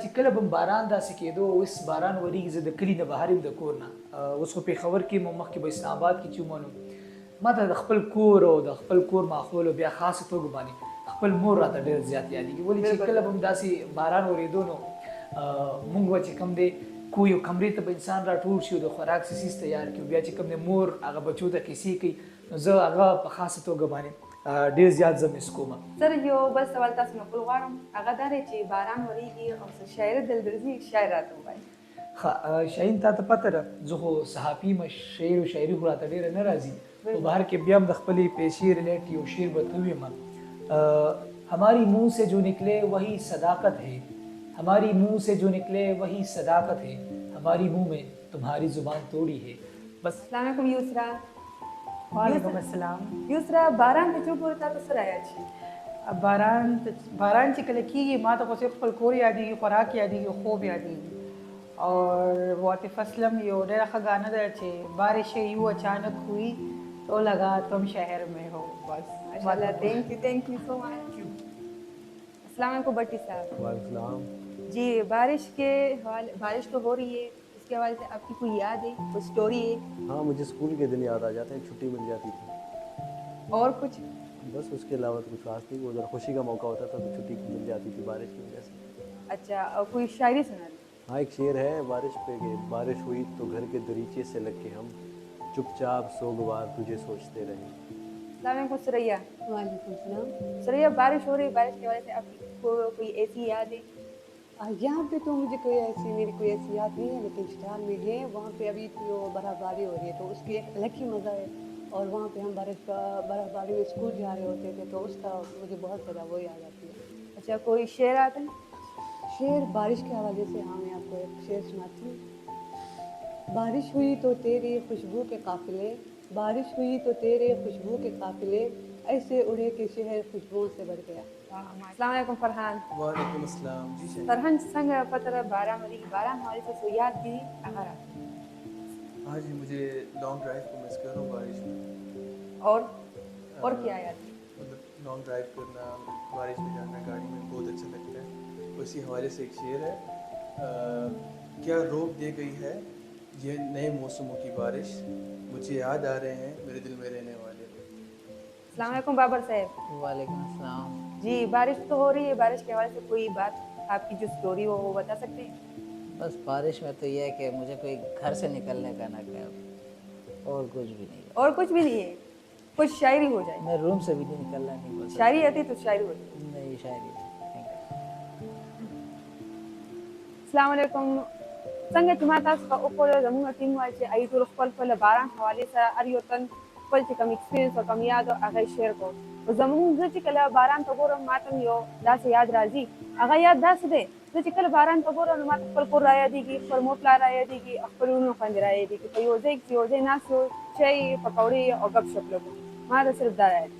چې کله به باران داسې کېدو، اوس باران وریږي، زه د کلي نه بهر یم د کور نه. اوس خو پېښور کې مو مخکې به اسلام آباد کې چې ومنو، ما ته د خپل کور او د خپل کور ماحول او بیا خاصه توګه باندې خپل مور راته ډېر زیات یادېږي. ولې چې کله به هم داسې باران ورېدو نو مونږ به چې کوم دی کوی یو کمرې ته به انسان راټول شي او د خوراک څیز تیار کړي، بیا چې کوم دی مور هغه بچو ته کیسې کوي، نو زه هغه په خاصه توګه باندې ډېر زیات زه مس کوم. سر یو بل سوال تاسو نه کول غواړم، هغه دا دی چې باران ورېږي او څه شاعر دل درځي، شاعر راته ووایي. شاهین تا ته پته ده زه خو صحافي یم، شعر و شاعري خو راته ډېره نه راځي، په بهر کې بیا هم د خپلې پیسې ریلیټ یو شعر به ته ویم. ہماری منہ سے جو نکلے وہی صداقت ہے، ہماری منہ سے جو نکلے وہی صداقت ہے، ہماری منہ میں تمہاری زبان توڑی ہے. بس. السلام علیکم یسرا. وعلیکم السلام. یسرا، باران ته چوپ ورته تاسو را یاد شي؟ باران چې کله کېږي ما ته خو صرف خپل کور یادېږي، خوراک یادېږي، خوب یادېږي. اور وہ عاطف اسلم یو ډېره ښه گانا ده چې بارش یو اچانک ہوئی تو لگا تم شہر میں ہو. بس ماشاءاللہ، تھینک یو سو مچ. السلام علیکم بٹی صاحب. وعلیکم السلام. جی، بارش تو ہو رہی ہے، اس کے حوالے سے آپ کی کوئی یاد ہے، کوئی اسٹوری ہے؟ ہاں، مجھے اسکول کے دن یاد آ جاتے ہیں، چھٹی مل جاتی تھی. اور کچھ؟ بس اس کے علاوہ تو کچھ خاص نہیں، وہ ذرا خوشی کا موقع ہوتا تھا تو چھٹی مل جاتی تھی بارش کی وجہ سے. اچھا، اور کوئی شاعری سنا دیں. ہاں، ایک شعر ہے بارش پہ کہ بارش ہوئی تو گھر کے دریچے سے لگ کے ہم چپ چاپ سوگوار تجھے سوچتے رہے. السلام علیکم سریا. وعلیکم السلام. سریا، بارش ہو رہی ہے، بارش کے وجہ سے آپ کو کوئی ایسی یاد ہے؟ یہاں پہ تو مجھے میری کوئی ایسی یاد نہیں ہے، لیکن چٹال میں ہے، وہاں پہ ابھی جو برف باری ہو رہی ہے تو اس کی ایک الگ ہی مزہ ہے. اور وہاں پہ ہم برف باری میں اسکول جا رہے ہوتے تھے تو اس کا مجھے بہت زیادہ وہ یاد آتی ہے. اچھا، کوئی شعر آتا ہے؟ شعر بارش کے حوالے سے؟ ہاں، میں آپ کو ایک شعر سناتی ہوں. بارش ہوئی تو تیری خوشبو کے قافلے، بارش ہوئی تو تیرے خوشبو کے قافلے، ایسے اڑے کہ شہر خوشبوؤں سے بڑھ گیا. السلام علیکم فرحان. وعلیکم السلام. جی شاید فرحان څنګه پته ده باران ورېږي، باران حوالې سے څه یاد دي هغه راته. ہاں جی، مجھے لانگ ڈرائیو کو مس کر رہا ہوں بارش میں. اور کیا یاد ہے؟ مطلب لانگ ڈرائیو کرنا، بارش میں جانا گاڑی میں بہت اچھا لگتا ہے. اسی حوالے سے ایک شعر ہے، کیا روک دے گئی ہے یہ نئے موسموں کی بارش، مجھے یاد آ رہے ہیں میرے دل میں رہنے والے. السلام علیکم بابر صاحب. وعلیکم السلام. جی، بارش تو ہو رہی ہے، بارش کے حوالے سے کوئی بات آپ کی جو اسٹوری ہو وہ بتا سکتے ہیں؟ بس بارش میں تو یہ ہے کہ مجھے کوئی گھر سے نکلنے کا نہ کہ اور کچھ بھی نہیں. اور کچھ بھی نہیں ہے؟ کچھ شاعری ہو جائے. میں روم سے بھی نہیں نکلنا نہیں بول سکتا. شاعری آتی تو شاعری ہو جائے. نہیں شاعری. السلام علیکم. څنګه چې ما تاسو ته وښودل، زموږ ټیم وایي چې ای ټول خپل باران حوالې سره هر یو تن خپل چې کوم ایکسپیرینس او کوم یاد هغه یې شیر کړو. زموږ زه چې کله باران ته ګورم ما ته یو داسې یاد راځي، هغه یاد داسې دی زه چې کله باران ته ګورم نو ما ته خپل کور را یادېږي، خپل مور پلار را یادېږي، خپل وروڼو خویندې را یادېږي. په یو ځای کې یو ځای ناست یو، چای، پکوړې او ګپ شپ لګو، ما ته صرف دا یاد.